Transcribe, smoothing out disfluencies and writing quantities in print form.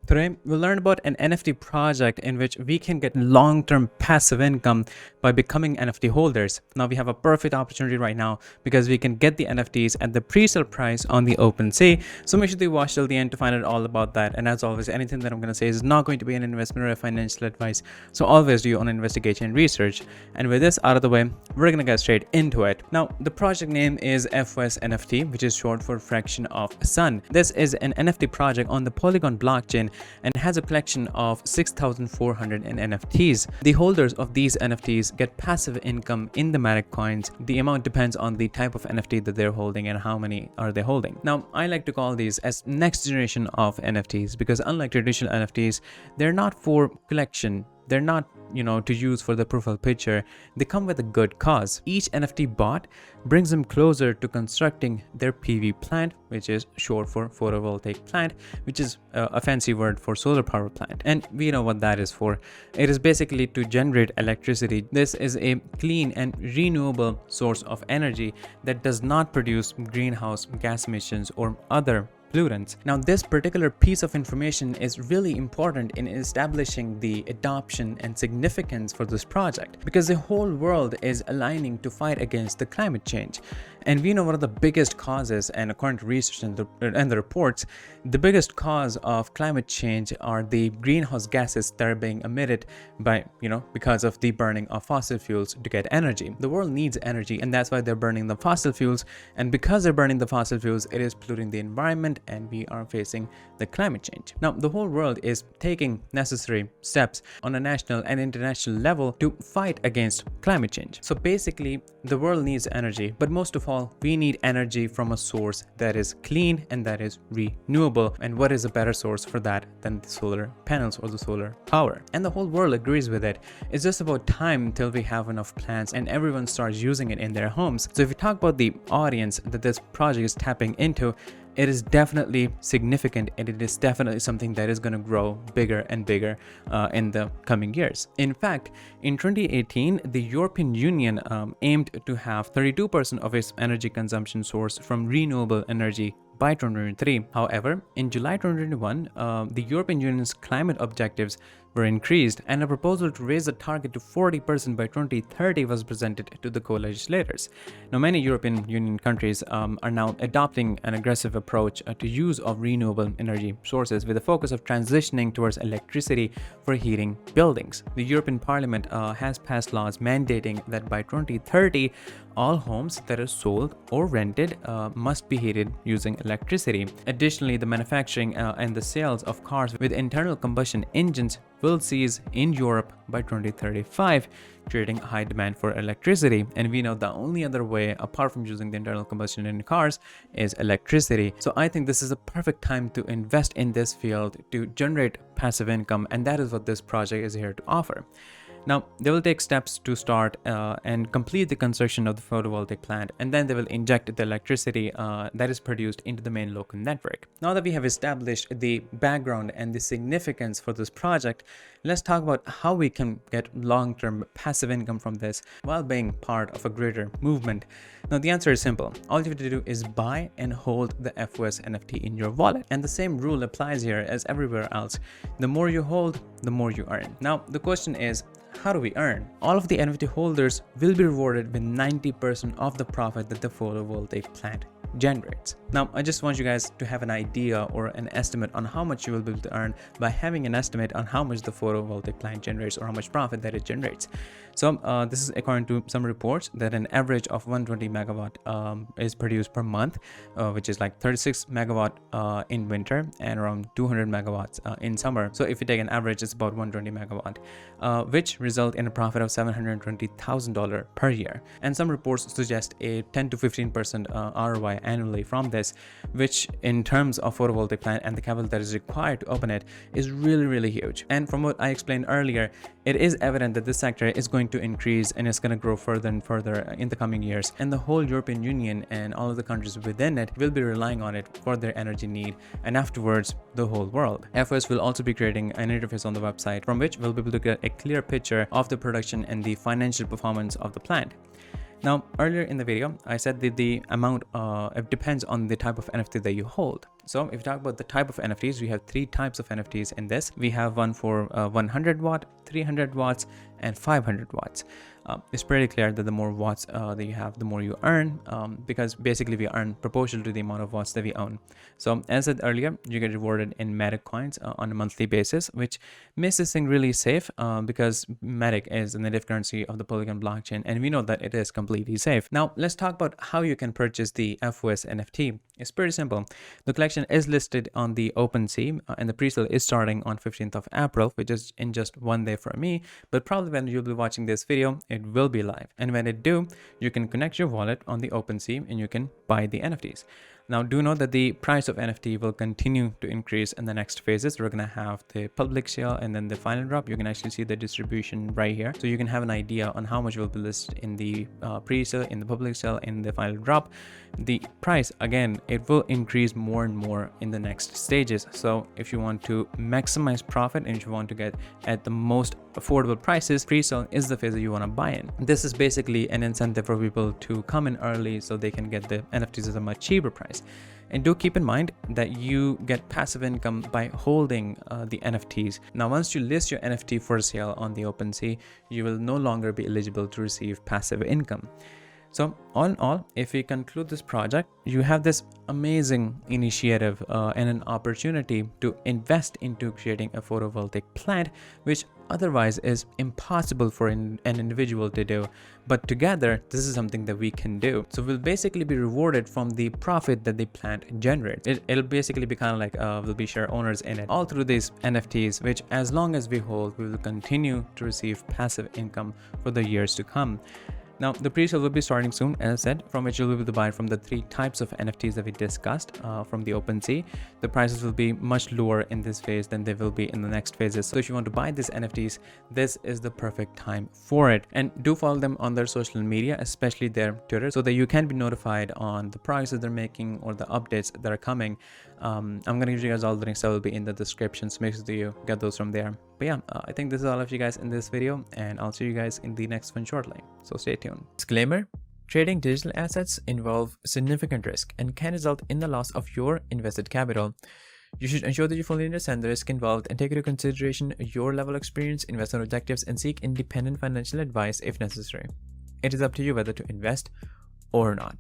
Today, we'll learn about an NFT project in which we can get long-term passive income by becoming NFT holders. Now, we have a perfect opportunity right now because we can get the NFTs at the pre-sale price on the Opensea. So make sure you watch till the end to find out all about that. And as always, anything that I'm going to say is not going to be an investment or a financial advice. So always do your own investigation and research. And with this out of the way, we're going to get straight into it. Now, the project name is FOS NFT, which is short for Fraction of Sun. This is an NFT project on the Polygon blockchain and has a collection of 6,400 NFTs. The holders of these NFTs get passive income in the Matic coins. The amount depends on the type of NFT that they're holding and how many are they holding. Now, I like to call these as next generation of NFTs because unlike traditional NFTs, they're not for collection. They're not, to use for the profile picture. They come with a good cause. Each NFT bought brings them closer to constructing their PV plant, which is short for photovoltaic plant, which is a fancy word for solar power plant. And we know what that is for. It is basically to generate electricity. This is a clean and renewable source of energy that does not produce greenhouse gas emissions or other pollutants. Now, this particular piece of information is really important in establishing the adoption and significance for this project because the whole world is aligning to fight against the climate change. And we know one of the biggest causes, and according to research and the reports, the biggest cause of climate change are the greenhouse gases that are being emitted by, because of the burning of fossil fuels to get energy. The world needs energy, and that's why they're burning the fossil fuels. And because they're burning the fossil fuels, it is polluting the environment, and we are facing the climate change. Now, the whole world is taking necessary steps on a national and international level to fight against climate change. So basically, the world needs energy, but most of all, we need energy from a source that is clean and that is renewable. And what is a better source for that than the solar panels or the solar power? And the whole world agrees with it. It's just about time till we have enough plants and everyone starts using it in their homes. So if we talk about the audience that this project is tapping into, it is definitely significant, and it is definitely something that is going to grow bigger and bigger in the coming years. In fact, in 2018, the European Union aimed to have 32% of its energy consumption sourced from renewable energy by 2023. However, in July 2021, the European Union's climate objectives were increased, and a proposal to raise the target to 40% by 2030 was presented to the co-legislators. Now, many European Union countries are now adopting an aggressive approach to use of renewable energy sources with a focus of transitioning towards electricity for heating buildings. The European Parliament has passed laws mandating that by 2030, all homes that are sold or rented must be heated using electricity. Additionally, the manufacturing and the sales of cars with internal combustion engines will cease in Europe by 2035, creating a high demand for electricity. And we know the only other way, apart from using the internal combustion in cars, is electricity. So I think this is a perfect time to invest in this field to generate passive income, and that is what this project is here to offer. Now, they will take steps to start and complete the construction of the photovoltaic plant, and then they will inject the electricity that is produced into the main local network. Now that we have established the background and the significance for this project, let's talk about how we can get long-term passive income from this while being part of a greater movement. Now, the answer is simple. All you have to do is buy and hold the FOS NFT in your wallet. And the same rule applies here as everywhere else. The more you hold, the more you earn. Now, the question is, how do we earn? All of the NFT holders will be rewarded with 90% of the profit that the photovoltaic plant generates. Now, I just want you guys to have an idea or an estimate on how much you will be able to earn by having an estimate on how much the photovoltaic plant generates or how much profit that it generates. So this is according to some reports that an average of 120 megawatt is produced per month, which is like 36 megawatt in winter and around 200 megawatts in summer. So if you take an average, it's about 120 megawatt, which result in a profit of $720,000 per year. And some reports suggest a 10 to 15% ROI annually from this, which in terms of photovoltaic plant and the capital that is required to open it is really, really huge. And from what I explained earlier, it is evident that this sector is going to increase and it's going to grow further and further in the coming years. And the whole European Union and all of the countries within it will be relying on it for their energy need, and afterwards the whole world. FOS will also be creating an interface on the website from which we'll be able to get a clear picture of the production and the financial performance of the plant. Now, earlier in the video, I said that the amount it depends on the type of NFT that you hold. So if you talk about the type of NFTs, we have 3 types of NFTs in this. We have one for 100 watt, 300 watts, and 500 watts. It's pretty clear that the more watts that you have, the more you earn, because basically we earn proportional to the amount of watts that we own. So as said earlier, you get rewarded in Matic coins on a monthly basis, which makes this thing really safe because Matic is the native currency of the Polygon blockchain, and we know that it is completely safe. Now let's talk about how you can purchase the FOS NFT. It's pretty simple. The collection is listed on the Opensea, and the presale is starting on 15th of April, which is in just one day for me, but probably when you'll be watching this video, it will be live. And when it do, you can connect your wallet on the Opensea and you can buy the NFTs. Now do know that the price of NFT will continue to increase in the next phases. We're gonna have the public sale and then the final drop. You can actually see the distribution right here, so you can have an idea on how much will be listed in the pre-sale, in the public sale, in the final drop. The price, again, it will increase more and more in the next stages. So if you want to maximize profit and if you want to get at the most affordable prices, pre-sale is the phase that you want to buy in. This is basically an incentive for people to come in early so they can get the NFTs at a much cheaper price. And do keep in mind that you get passive income by holding the NFTs. Now, once you list your NFT for sale on the Opensea, you will no longer be eligible to receive passive income. So all in all, if we conclude this project, you have this amazing initiative and an opportunity to invest into creating a photovoltaic plant, which otherwise is impossible for an individual to do. But together, this is something that we can do. So we'll basically be rewarded from the profit that the plant generates. It'll basically be kind of like we'll be share owners in it all through these NFTs, which as long as we hold, we will continue to receive passive income for the years to come. Now, the pre-sale will be starting soon, as I said, from which you'll be able to buy from the 3 types of NFTs that we discussed from the Opensea. The prices will be much lower in this phase than they will be in the next phases. So if you want to buy these NFTs, this is the perfect time for it. And do follow them on their social media, especially their Twitter, so that you can be notified on the progress that they're making or the updates that are coming. I'm going to give you guys all the links that will be in the description, so make sure that you get those from there. But yeah, I think this is all of you guys in this video, and I'll see you guys in the next one shortly. So stay tuned. Disclaimer: trading digital assets involve significant risk and can result in the loss of your invested capital. You should ensure that you fully understand the risk involved and take into consideration your level of experience, investment objectives, and seek independent financial advice if necessary. It is up to you whether to invest or not.